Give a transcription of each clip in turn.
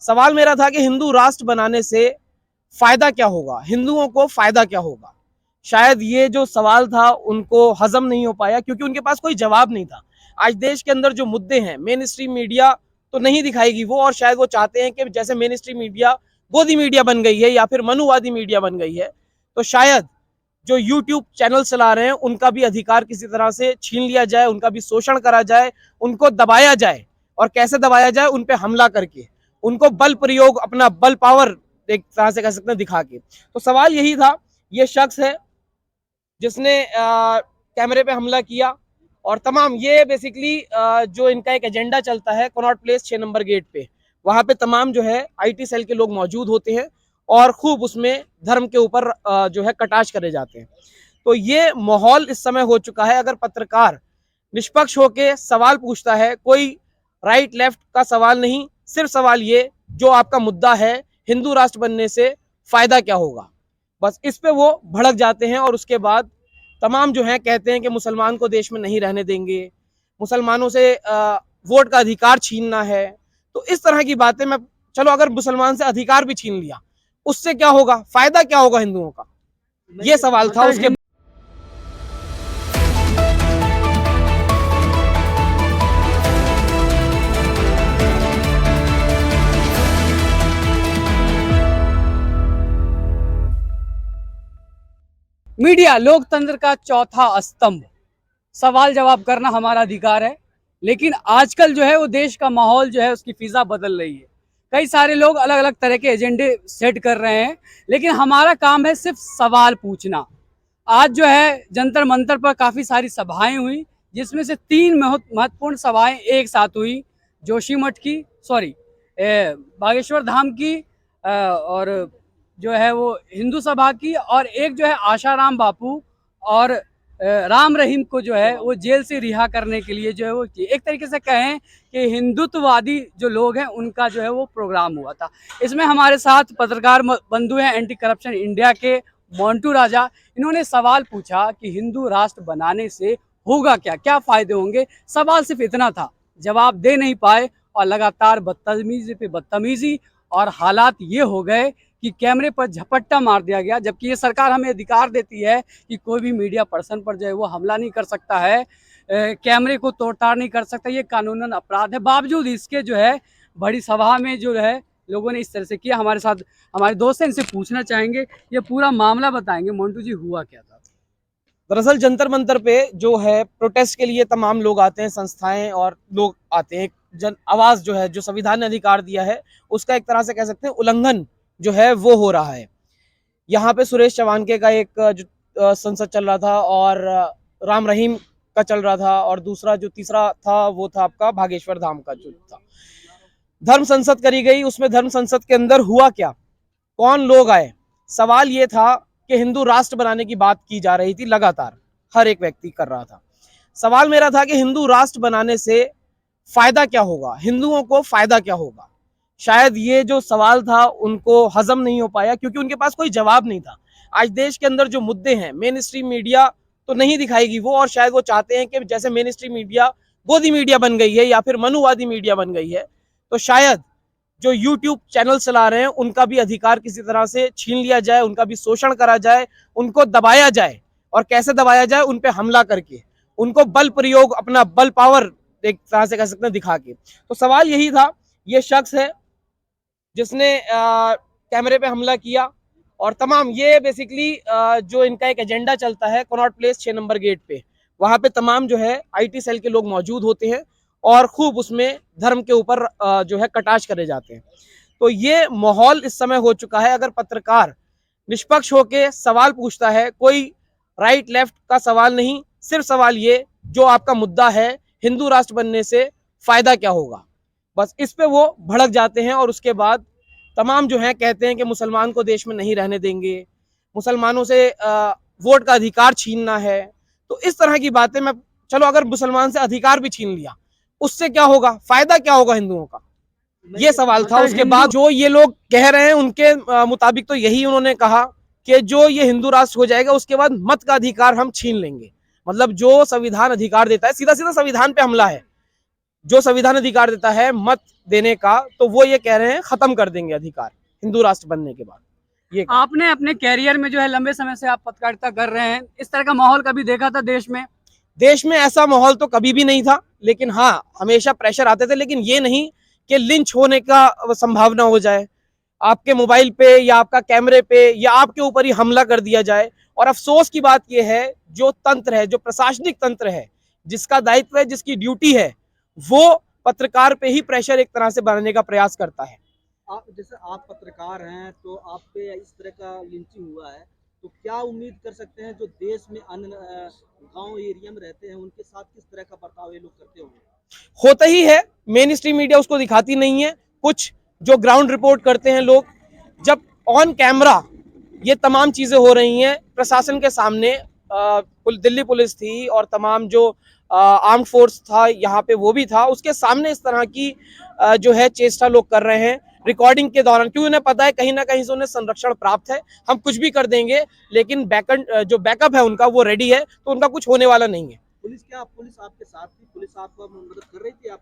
सवाल मेरा था कि हिंदू राष्ट्र बनाने से फायदा क्या होगा, हिंदुओं को फायदा क्या होगा। शायद ये जो सवाल था उनको हजम नहीं हो पाया क्योंकि उनके पास कोई जवाब नहीं था। आज देश के अंदर जो मुद्दे हैं मेन स्ट्रीम मीडिया तो नहीं दिखाएगी वो, और शायद वो चाहते हैं कि जैसे मेन स्ट्रीम मीडिया गोदी मीडिया बन गई है या फिर मनुवादी मीडिया बन गई है, तो शायद जो यूट्यूब चैनल चला रहे हैं उनका भी अधिकार किसी तरह से छीन लिया जाए, उनका भी शोषण करा जाए, उनको दबाया जाए। और कैसे दबाया जाए? उन पे हमला करके, उनको बल प्रयोग, अपना बल पावर एक तरह से कह सकते हैं दिखा के। तो सवाल यही था, ये शख्स है जिसने कैमरे पे हमला किया और तमाम ये बेसिकली जो इनका एक एजेंडा चलता है कनॉट प्लेस 6 नंबर गेट पे, वहां पे तमाम जो है आईटी सेल के लोग मौजूद होते हैं और खूब उसमें धर्म के ऊपर जो है कटाक्ष करे जाते हैं। तो ये माहौल इस समय हो चुका है। अगर पत्रकार निष्पक्ष होके सवाल पूछता है, कोई राइट लेफ्ट का सवाल नहीं, सिर्फ सवाल ये जो आपका मुद्दा है हिंदू राष्ट्र बनने से फायदा क्या होगा, बस इस पे वो भड़क जाते हैं और उसके बाद तमाम जो है कहते हैं कि मुसलमान को देश में नहीं रहने देंगे, मुसलमानों से वोट का अधिकार छीनना है। तो इस तरह की बातें मैं, चलो अगर मुसलमान से अधिकार भी छीन लिया उससे क्या होगा, फायदा क्या होगा हिंदुओं का, ये सवाल था। उसके मीडिया लोकतंत्र का चौथा स्तंभ। सवाल जवाब करना हमारा अधिकार है, लेकिन आजकल जो है वो देश का माहौल जो है उसकी फिजा बदल रही है। कई सारे लोग अलग अलग तरह के एजेंडे सेट कर रहे हैं, लेकिन हमारा काम है सिर्फ सवाल पूछना। आज जो है जंतर मंतर पर काफ़ी सारी सभाएं हुई, जिसमें से 3 महत्वपूर्ण सभाएं एक साथ हुई। जोशीमठ की, सॉरी, बागेश्वर धाम की, और जो है वो हिंदू सभा की, और एक जो है आशाराम बापू और राम रहीम को जो है वो जेल से रिहा करने के लिए जो है वो एक तरीके से कहें कि हिंदुत्ववादी जो लोग हैं उनका जो है वो प्रोग्राम हुआ था। इसमें हमारे साथ पत्रकार बंधु हैं एंटी करप्शन इंडिया के मोंटू राजा। इन्होंने सवाल पूछा कि हिंदू राष्ट्र बनाने से होगा क्या, क्या फायदे होंगे। सवाल सिर्फ इतना था, जवाब दे नहीं पाए और लगातार बदतमीजी पे बदतमीजी, और हालात ये हो गए कि कैमरे पर झपट्टा मार दिया गया। जबकि ये सरकार हमें अधिकार देती है कि कोई भी मीडिया पर्सन पर जो है वो हमला नहीं कर सकता है, कैमरे को तोड़ताड़ नहीं कर सकता, ये कानूनन अपराध है। बावजूद इसके जो है बड़ी सभा में जो है लोगों ने इस तरह से किया। हमारे साथ हमारे दोस्त हैं, इनसे पूछना चाहेंगे, ये पूरा मामला बताएंगे। मोन्टू जी, हुआ क्या था? दरअसल जंतर मंतर पे जो है प्रोटेस्ट के लिए तमाम लोग आते हैं, संस्थाएं और लोग आते हैं। जन आवाज जो है, जो संविधान ने अधिकार दिया है, उसका एक तरह से कह सकते हैं उल्लंघन जो है वो हो रहा है। यहाँ पे सुरेश चवानके का एक जो संसद चल रहा था और राम रहीम का चल रहा था, और दूसरा जो तीसरा था वो था आपका भागेश्वर धाम का जो था। धर्म संसद करी गई, उसमें धर्म संसद के अंदर हुआ क्या, कौन लोग आए? सवाल ये था कि हिंदू राष्ट्र बनाने की बात की जा रही थी, लगातार हर एक व्यक्ति कर रहा था। सवाल मेरा था कि हिंदू राष्ट्र बनाने से फायदा क्या होगा, हिंदुओं को फायदा क्या होगा। शायद ये जो सवाल था उनको हजम नहीं हो पाया क्योंकि उनके पास कोई जवाब नहीं था। आज देश के अंदर जो मुद्दे हैं मेन स्ट्रीम मीडिया तो नहीं दिखाएगी वो, और शायद वो चाहते हैं कि जैसे मेन स्ट्रीम मीडिया गोदी मीडिया बन गई है या फिर मनुवादी मीडिया बन गई है, तो शायद जो यूट्यूब चैनल चला रहे हैं उनका भी अधिकार किसी तरह से छीन लिया जाए, उनका भी शोषण करा जाए, उनको दबाया जाए। और कैसे दबाया जाए? उन पे हमला करके, उनको बल प्रयोग, अपना बल पावर एक तरह से कह सकते हैं दिखा के। तो सवाल यही था, ये शख्स है जिसने कैमरे पे हमला किया और तमाम ये बेसिकली जो इनका एक एजेंडा चलता है कनॉट प्लेस 6 नंबर गेट पे, वहां पे तमाम जो है आईटी सेल के लोग मौजूद होते हैं और खूब उसमें धर्म के ऊपर जो है कटाक्ष करे जाते हैं। तो ये माहौल इस समय हो चुका है। अगर पत्रकार निष्पक्ष होके सवाल पूछता है, कोई राइट लेफ्ट का सवाल नहीं, सिर्फ सवाल ये जो आपका मुद्दा है हिंदू राष्ट्र बनने से फायदा क्या होगा, बस इस पे वो भड़क जाते हैं और उसके बाद तमाम जो है कहते हैं कि मुसलमान को देश में नहीं रहने देंगे, मुसलमानों से वोट का अधिकार छीनना है। तो इस तरह की बातें मैं, चलो अगर मुसलमान से अधिकार भी छीन लिया उससे क्या होगा, फायदा क्या होगा हिंदुओं का, ये सवाल था। उसके बाद जो ये लोग कह रहे हैं उनके मुताबिक तो यही उन्होंने कहा कि जो ये हिंदू राष्ट्र हो जाएगा उसके बाद मत का अधिकार हम छीन लेंगे। मतलब जो संविधान अधिकार देता है, सीधा सीधा संविधान पे हमला है। जो संविधान अधिकार देता है मत देने का, तो वो ये कह रहे हैं खत्म कर देंगे अधिकार हिंदू राष्ट्र बनने के बाद। ये आपने अपने कैरियर में जो है लंबे समय से आप पत्रकारिता कर रहे हैं, इस तरह का माहौल कभी देखा था देश में? देश में ऐसा माहौल तो कभी भी नहीं था, लेकिन हाँ हमेशा प्रेशर आते थे, लेकिन ये नहीं कि लिंच होने का संभावना हो जाए, आपके मोबाइल पे या आपका कैमरे पे या आपके ऊपर ही हमला कर दिया जाए। और अफसोस की बात यह है, जो तंत्र है, जो प्रशासनिक तंत्र है, जिसका दायित्व है, जिसकी ड्यूटी है, वो पत्रकार पे ही प्रेशर एक तरह से बनाने का प्रयास करता है। जैसे आप पत्रकार हैं तो आप पे इस तरह का लिंचिंग हुआ है, तो क्या उम्मीद कर सकते हैं जो देश में अन्य गांव एरिया में रहते हैं उनके साथ किस तरह का बर्ताव ये लोग करते होंगे? होता ही है, मेन स्ट्रीम मीडिया उसको दिखाती नहीं है। कुछ जो ग्राउंड रिपोर्ट करते हैं लोग, जब ऑन कैमरा ये तमाम चीजें हो रही हैं प्रशासन के सामने, दिल्ली पुलिस थी और तमाम जो आर्म्ड फोर्स था यहाँ पे वो भी था, उसके सामने इस तरह की जो है चेष्टा लोग कर रहे हैं रिकॉर्डिंग के दौरान, क्योंकि उन्हें पता है कहीं ना कहीं से उन्हें संरक्षण प्राप्त है, हम कुछ भी कर देंगे, लेकिन जो बैकअप है उनका वो रेडी है, तो उनका कुछ होने वाला नहीं है। पुलिस आपके साथ थी? पुलिस आपको मदद कर रही थी? आप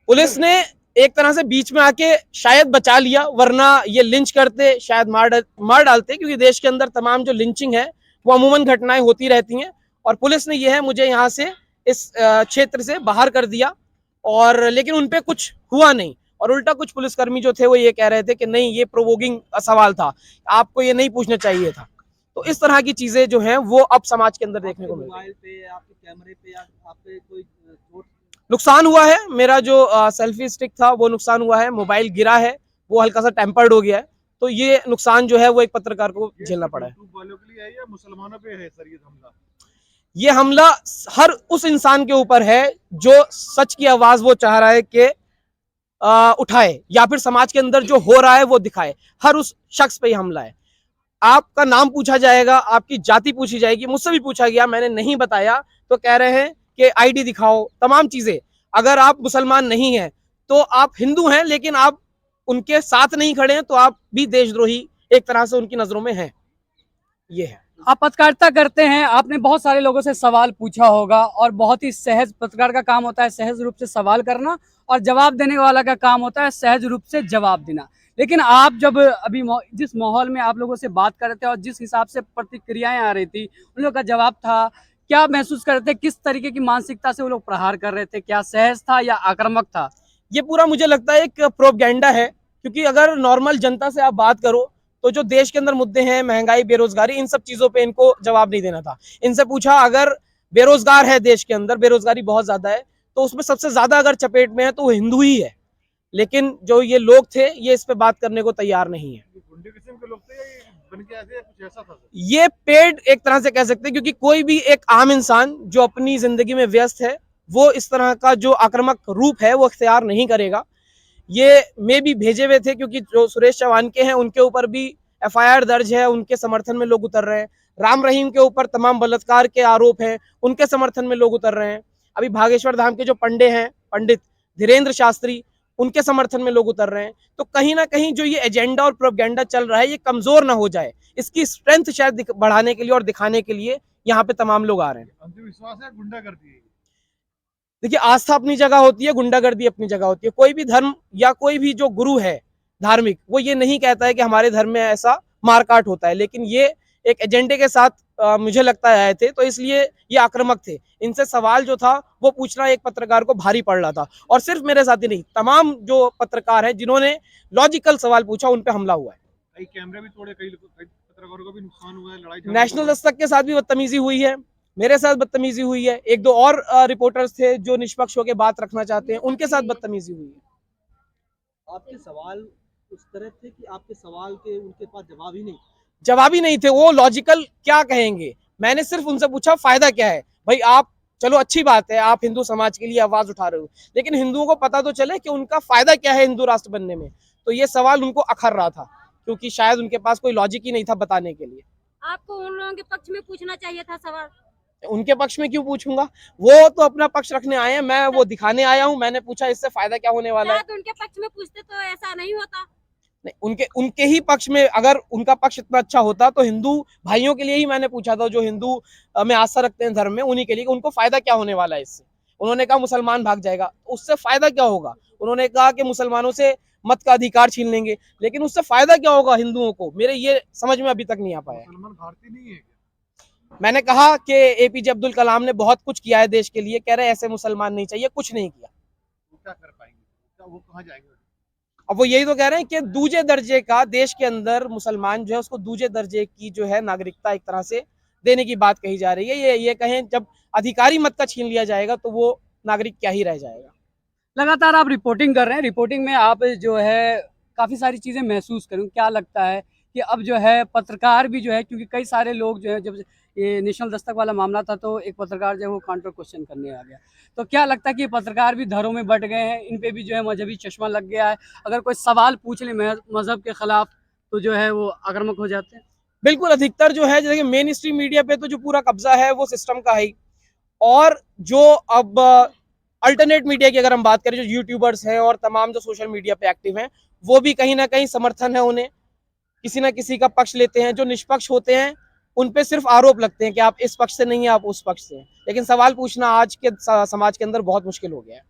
पुलिस ने एक तरह से बीच में आके शायद बचा लिया, वरना ये लिंच करते, शायद मार डालते, क्योंकि देश के अंदर तमाम जो लिंचिंग है वो अमूमन घटनाएं होती रहती हैं, और पुलिस ने ये है मुझे यहाँ से इस क्षेत्र से बाहर कर दिया, और लेकिन उनपे कुछ हुआ नहीं। और उल्टा कुछ पुलिसकर्मी जो थे वो ये कह रहे थे कि नहीं, ये प्रोवोकिंग सवाल था, आपको ये नहीं पूछना चाहिए था। तो इस तरह की चीजें जो हैं वो अब समाज के अंदर देखने को मिल रही है। मोबाइल पे, आपके कैमरे पे या आप पे कोई चोट? नुकसान हुआ है, मेरा जो सेल्फी स्टिक था वो नुकसान हुआ है, मोबाइल गिरा है, वो हल्का सा टेम्पर्ड हो गया है, तो ये नुकसान जो है वो एक पत्रकार को झेलना पड़ा है। वालों के लिए है या मुसलमानों पे है सर ये हमला? ये हमला हर उस इंसान के ऊपर है जो सच की आवाज वो चाह रहा है कि उठाए, या फिर समाज के अंदर जो हो रहा है वो दिखाए, हर उस शख्स पे ही हमला है। आपका नाम पूछा जाएगा, आपकी जाति पूछी जाएगी, मुझसे भी पूछा गया, मैंने नहीं बताया, तो कह रहे हैं कि आईडी दिखाओ, तमाम चीजें। अगर आप मुसलमान नहीं हैं तो आप हिंदू हैं, लेकिन आप उनके साथ नहीं खड़े हैं, तो आप भी देशद्रोही एक तरह से उनकी नजरों में हैं। ये है। आप पत्रकारिता करते हैं, आपने बहुत सारे लोगों से सवाल पूछा होगा, और बहुत ही सहज, पत्रकार का काम होता है सहज रूप से सवाल करना, और जवाब देने वाला का काम होता है सहज रूप से जवाब देना। लेकिन आप जब अभी जिस माहौल में आप लोगों से बात कर रहे थे और जिस हिसाब से प्रतिक्रियाएं आ रही थी, उन लोगों का जवाब था, क्या महसूस कर रहे थे? किस तरीके की मानसिकता से वो लोग प्रहार कर रहे थे? क्या सहज था या आक्रामक था? ये पूरा मुझे लगता है एक प्रोपगेंडा है, क्योंकि अगर नॉर्मल जनता से आप बात करो तो जो देश के अंदर मुद्दे हैं, महंगाई, बेरोजगारी, इन सब चीजों पे इनको जवाब नहीं देना था। इनसे पूछा, अगर बेरोजगार है देश के अंदर, बेरोजगारी बहुत ज्यादा है, तो उसमें सबसे ज्यादा अगर चपेट में है तो वो हिंदू ही है, लेकिन जो ये लोग थे ये इस पे बात करने को तैयार नहीं है। गुंडे किस्म के लोग थे या ये बन के ऐसे कुछ ऐसा था? ये पेड एक तरह से कह सकते हैं, क्योंकि कोई भी एक आम इंसान जो अपनी जिंदगी में व्यस्त है वो इस तरह का जो आक्रामक रूप है वो इख्तियार नहीं करेगा। ये मे भी भेजे हुए थे, क्योंकि जो सुरेश चौहान के हैं उनके ऊपर भी एफआईआर दर्ज है, उनके समर्थन में लोग उतर रहे हैं। राम रहीम के ऊपर तमाम बलात्कार के आरोप हैं, उनके समर्थन में लोग उतर रहे हैं। अभी भागेश्वर धाम के जो पंडित धीरेन्द्र शास्त्री, उनके समर्थन में लोग उतर रहे हैं। तो कहीं ना कहीं जो ये एजेंडा और प्रोपेगेंडा चल रहा है ये कमजोर ना हो जाए, इसकी स्ट्रेंथ शायद बढ़ाने के लिए और दिखाने के लिए यहाँ पे तमाम लोग आ रहे हैं। अंधविश्वास है, गुंडा करती है? देखिए, आस्था अपनी जगह होती है, गुंडागर्दी अपनी जगह होती है। कोई भी धर्म या कोई भी जो गुरु है धार्मिक, वो ये नहीं कहता है कि हमारे धर्म में ऐसा मारकाट होता है, लेकिन ये एक एजेंडे के साथ मुझे लगता है आए थे, तो इसलिए ये आक्रामक थे। इनसे सवाल जो था वो पूछना एक पत्रकार को भारी पड़ रहा था, और सिर्फ मेरे साथ ही नहीं, तमाम जो पत्रकार हैं जिन्होंने लॉजिकल सवाल पूछा उन पे हमला हुआ है। कई कैमरे भी तोड़े, कई पत्रकारों को भी नुकसान हुआ है, लड़ाई नेशनल दस्तक के साथ भी बदतमीजी हुई है, मेरे साथ बदतमीजी हुई है, एक दो और रिपोर्टर्स थे जो निष्पक्ष होकर बात रखना चाहते हैं, उनके साथ बदतमीजी हुई है। आपके सवाल उस तरह थे कि आपके सवाल के उनके पास जवाब ही नहीं थे। वो लॉजिकल क्या कहेंगे? मैंने सिर्फ उनसे पूछा फायदा क्या है भाई, आप चलो अच्छी बात है आप हिंदू समाज के लिए आवाज उठा रहे हो, लेकिन हिंदुओं को पता तो चले कि उनका फायदा क्या है हिंदू राष्ट्र बनने में। तो ये सवाल उनको अखर रहा था, क्योंकि शायद उनके पास कोई लॉजिक ही नहीं था बताने के लिए। आपको उन लोगों के पक्ष में पूछना चाहिए था सवाल। उनके पक्ष में क्यों पूछूंगा? वो तो अपना पक्ष रखने आए हैं, मैं वो दिखाने आया हूँ। मैंने पूछा इससे फायदा क्या होने वाला है। शायद उनके पक्ष में पूछते तो ऐसा नहीं होता। नहीं, उनके ही पक्ष में, अगर उनका पक्ष इतना अच्छा होता तो हिंदू भाइयों के लिए ही मैंने पूछा था, जो हिंदू में आस्था रखते हैं धर्म में, उन्हीं के लिए, उनको फायदा क्या होने वाला है इससे। उन्होंने कहा मुसलमान भाग जाएगा, उससे फायदा क्या होगा। उन्होंने कहा कि मुसलमानों से मत का अधिकार छीन लेंगे, लेकिन उससे फायदा क्या होगा हिंदुओं को, मेरे ये समझ में अभी तक नहीं आ पाया। मुसलमान भारतीय नहीं है क्या? मैंने कहा कि एपीजे अब्दुल कलाम ने बहुत कुछ किया है देश के लिए, कह रहे ऐसे मुसलमान नहीं चाहिए, कुछ नहीं किया। वो क्या कर पाएंगे, क्या वो कहाँ जाएंगे? अब वो यही तो कह रहे हैं कि दूजे दर्जे का देश के अंदर मुसलमान जो है उसको दूजे दर्जे की जो है नागरिकता एक तरह से देने की बात कही जा रही है। ये कहें जब अधिकारी मत का छीन लिया जाएगा तो वो नागरिक क्या ही रह जाएगा। लगातार आप रिपोर्टिंग कर रहे हैं, रिपोर्टिंग में आप जो है काफ़ी सारी चीज़ें महसूस करूँ, क्या लगता है कि अब जो है पत्रकार भी जो है, क्योंकि कई सारे लोग जो है, जब ये नेशनल दस्तक वाला मामला था तो एक पत्रकार जो है वो काउंटर क्वेश्चन करने आ गया, तो क्या लगता है कि ये पत्रकार भी घरों में बट गए हैं, इन पे भी जो है मजहबी चश्मा लग गया है, अगर कोई सवाल पूछ ले मजहब के खिलाफ तो जो है वो आक्रामक हो जाते हैं? बिल्कुल, अधिकतर जो है जैसे मेन स्ट्रीम मीडिया पे तो जो पूरा कब्जा है वो सिस्टम का है ही, और जो अब अल्टरनेट मीडिया की अगर हम बात करें, जो यूट्यूबर्स हैं और तमाम जो सोशल मीडिया पे एक्टिव हैं, वो भी कहीं ना कहीं समर्थन है उन्हें, किसी ना किसी का पक्ष लेते हैं। जो निष्पक्ष होते हैं उन पे सिर्फ आरोप लगते हैं कि आप इस पक्ष से नहीं है, आप उस पक्ष से हैं। लेकिन सवाल पूछना आज के समाज के अंदर बहुत मुश्किल हो गया है।